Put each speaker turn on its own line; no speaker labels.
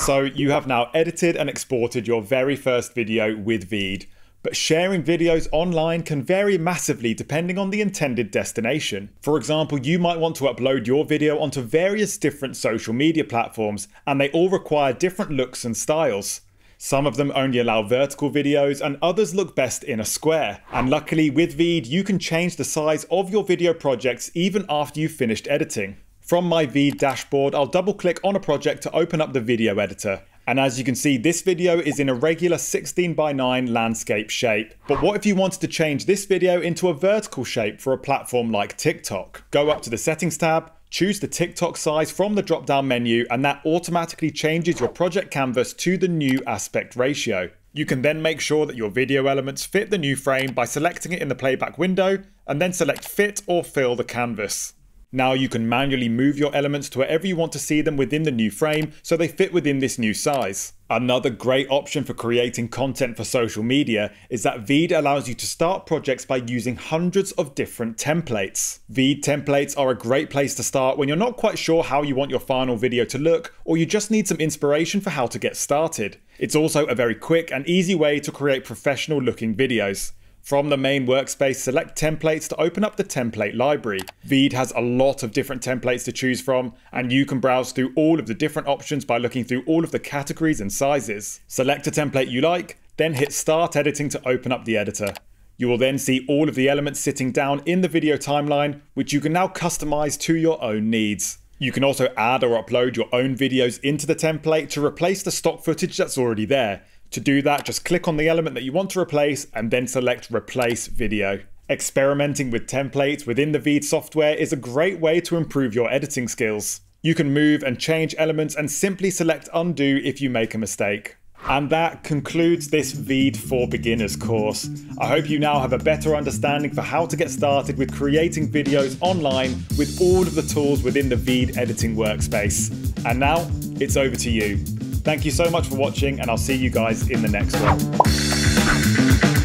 So you have now edited and exported your very first video with VEED. But sharing videos online can vary massively depending on the intended destination. For example, you might want to upload your video onto various different social media platforms, and they all require different looks and styles. Some of them only allow vertical videos and others look best in a square. And luckily with VEED, you can change the size of your video projects even after you've finished editing. From my VEED dashboard, I'll double click on a project to open up the video editor. And as you can see, this video is in a regular 16:9 landscape shape. But what if you wanted to change this video into a vertical shape for a platform like TikTok? Go up to the settings tab, choose the TikTok size from the drop-down menu, and that automatically changes your project canvas to the new aspect ratio. You can then make sure that your video elements fit the new frame by selecting it in the playback window, and then select Fit or Fill the canvas. Now you can manually move your elements to wherever you want to see them within the new frame so they fit within this new size. Another great option for creating content for social media is that VEED allows you to start projects by using hundreds of different templates. VEED templates are a great place to start when you're not quite sure how you want your final video to look, or you just need some inspiration for how to get started. It's also a very quick and easy way to create professional looking videos. From the main workspace, select templates to open up the template library. VEED has a lot of different templates to choose from, and you can browse through all of the different options by looking through all of the categories and sizes. Select a template you like, then hit Start Editing to open up the editor. You will then see all of the elements sitting down in the video timeline, which you can now customize to your own needs. You can also add or upload your own videos into the template to replace the stock footage that's already there. To do that, just click on the element that you want to replace and then select Replace Video. Experimenting with templates within the VEED software is a great way to improve your editing skills. You can move and change elements and simply select Undo if you make a mistake. And that concludes this VEED for Beginners course. I hope you now have a better understanding for how to get started with creating videos online with all of the tools within the VEED editing workspace. And now, it's over to you. Thank you so much for watching, and I'll see you guys in the next one.